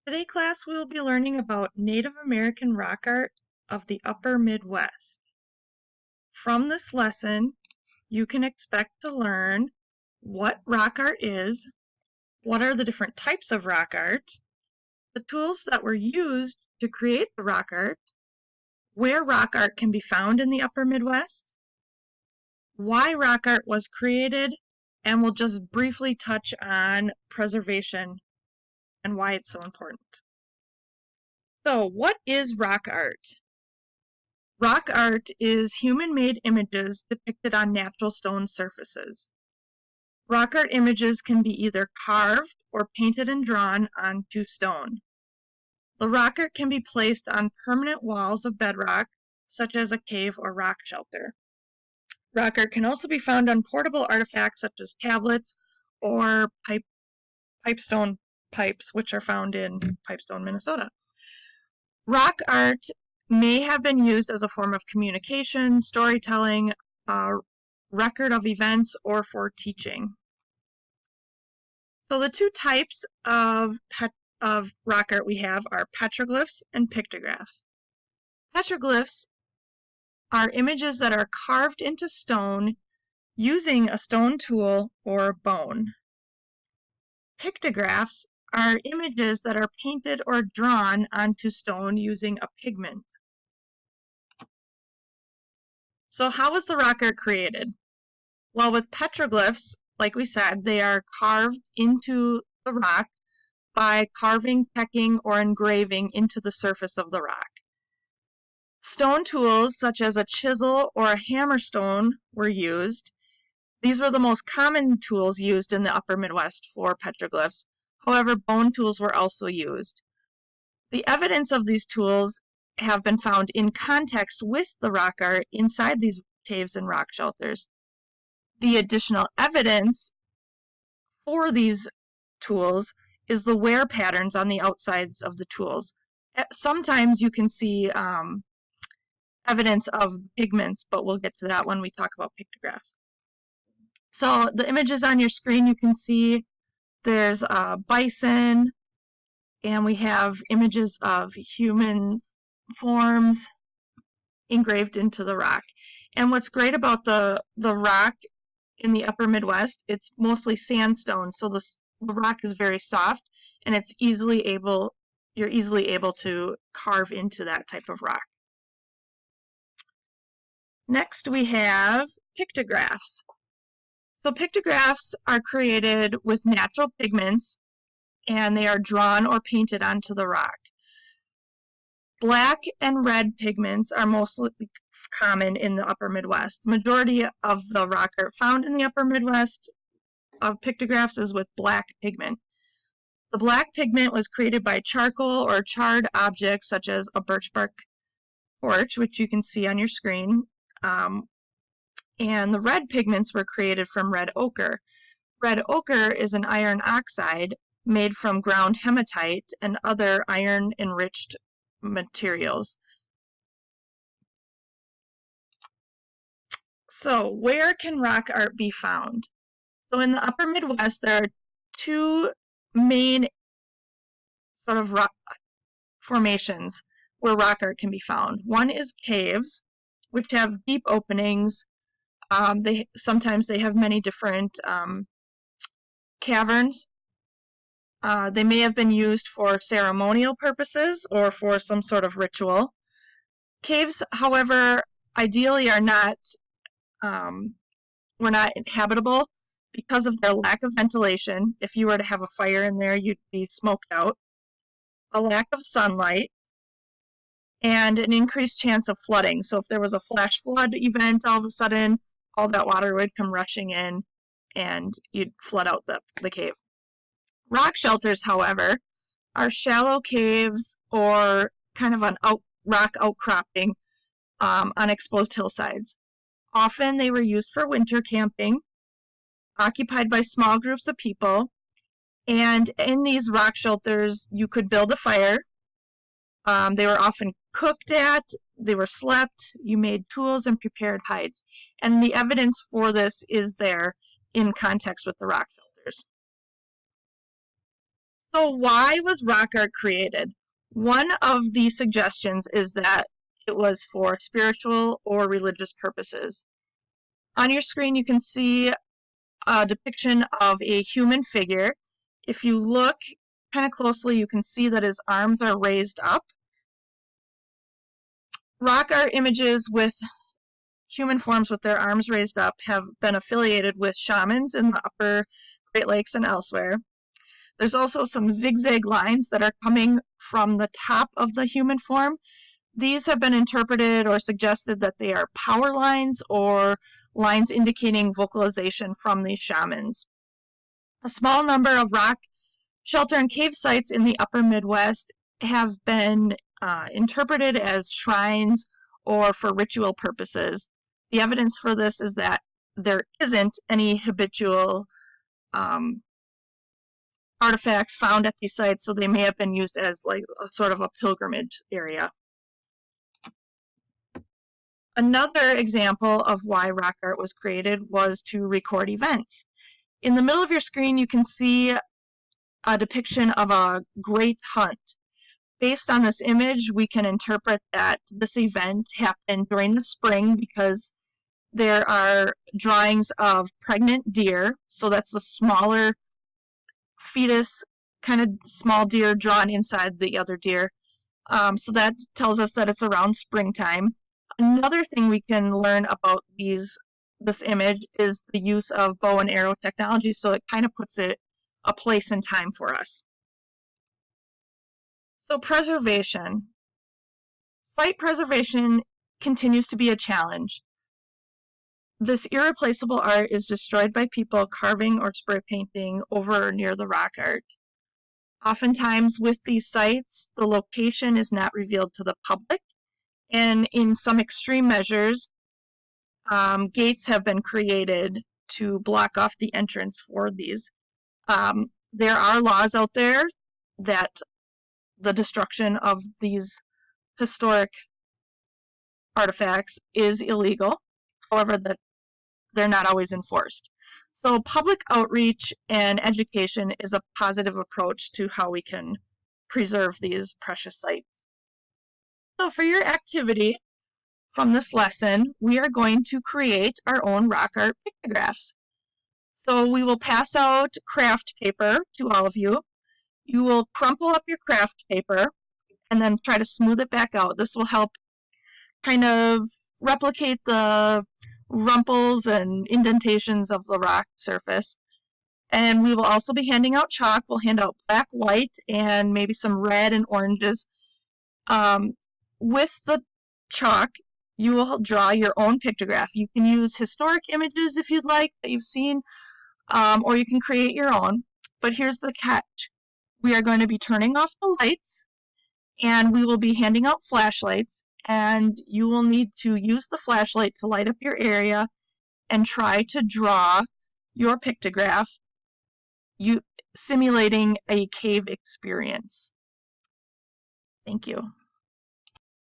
Today, class, we will be learning about Native American rock art of the Upper Midwest. From this lesson, you can expect to learn what rock art is, what are the different types of rock art, the tools that were used to create the rock art, where rock art can be found in the Upper Midwest, why rock art was created, and we'll just briefly touch on preservation and why it's so important. So, what is rock art? Rock art is human-made images depicted on natural stone surfaces. Rock art images can be either carved or painted and drawn onto stone. The rock art can be placed on permanent walls of bedrock, such as a cave or rock shelter. Rock art can also be found on portable artifacts such as tablets or pipestone pipes, which are found in Pipestone, Minnesota. Rock art may have been used as a form of communication, storytelling, record of events, or for teaching. So the two types of rock art we have are petroglyphs and pictographs. Petroglyphs are images that are carved into stone using a stone tool or bone. Pictographs are images that are painted or drawn onto stone using a pigment. So how was the rock art created? Well, with petroglyphs, like we said, they are carved into the rock by carving, pecking, or engraving into the surface of the rock. Stone tools, such as a chisel or a hammerstone, were used. These were the most common tools used in the Upper Midwest for petroglyphs. However, bone tools were also used. The evidence of these tools have been found in context with the rock art inside these caves and rock shelters. The additional evidence for these tools is the wear patterns on the outsides of the tools. Sometimes you can see evidence of pigments, but we'll get to that when we talk about pictographs. So the images on your screen, you can see there's a bison, and we have images of human forms engraved into the rock. And what's great about the rock in the Upper Midwest, it's mostly sandstone, so the rock is very soft, and you're easily able to carve into that type of rock. Next, we have pictographs. So pictographs are created with natural pigments, and they are drawn or painted onto the rock. Black and red pigments are mostly common in the Upper Midwest. The majority of the rock art found in the Upper Midwest of pictographs is with black pigment. The black pigment was created by charcoal or charred objects such as a birch bark torch, which you can see on your screen. And the red pigments were created from red ochre. Red ochre is an iron oxide made from ground hematite and other iron-enriched materials. So where can rock art be found? So in the Upper Midwest, there are two main sort of rock formations where rock art can be found. One is caves, which have deep openings. Sometimes they have many different caverns. They may have been used for ceremonial purposes or for some sort of ritual. Caves, however, ideally are not habitable because of their lack of ventilation. If you were to have a fire in there, you'd be smoked out. A lack of sunlight, and an increased chance of flooding. So if there was a flash flood event, all of a sudden, all that water would come rushing in, and you'd flood out the cave. Rock shelters, however, are shallow caves or kind of an rock outcropping on exposed hillsides. Often they were used for winter camping, occupied by small groups of people, and in these rock shelters you could build a fire. They were often cooked at, they were slept, you made tools and prepared hides. And the evidence for this is there in context with the rock shelters. So why was rock art created? One of the suggestions is that it was for spiritual or religious purposes. On your screen you can see a depiction of a human figure. If you look kind of closely, you can see that his arms are raised up. Rock art images with human forms with their arms raised up have been affiliated with shamans in the upper Great Lakes and elsewhere. There's also some zigzag lines that are coming from the top of the human form. These have been interpreted or suggested that they are power lines or lines indicating vocalization from these shamans. A small number of rock, shelter, and cave sites in the upper Midwest have been interpreted as shrines or for ritual purposes. The evidence for this is that there isn't any habitual artifacts found at these sites, so they may have been used as like a sort of a pilgrimage area. Another example of why rock art was created was to record events. In the middle of your screen, you can see a depiction of a great hunt. Based on this image, we can interpret that this event happened during the spring because there are drawings of pregnant deer, so that's the smaller fetus, kind of small deer drawn inside the other deer. So that tells us that it's around springtime. Another thing we can learn about this image is the use of bow and arrow technology, so it kind of puts it a place and time for us. So preservation. Site preservation continues to be a challenge. This irreplaceable art is destroyed by people carving or spray painting over or near the rock art. Oftentimes with these sites, the location is not revealed to the public, and in some extreme measures, gates have been created to block off the entrance for these. There are laws out there that the destruction of these historic artifacts is illegal, however, that they're not always enforced. So public outreach and education is a positive approach to how we can preserve these precious sites. So for your activity from this lesson, we are going to create our own rock art pictographs. So we will pass out craft paper to all of you. You will crumple up your craft paper and then try to smooth it back out. This will help kind of replicate the rumples and indentations of the rock surface. And we will also be handing out chalk. We'll hand out black, white, and maybe some red and oranges. With the chalk, you will draw your own pictograph. You can use historic images if you'd like that you've seen, or you can create your own. But here's the catch. We are going to be turning off the lights, and we will be handing out flashlights, and you will need to use the flashlight to light up your area and try to draw your pictograph, simulating a cave experience. Thank you.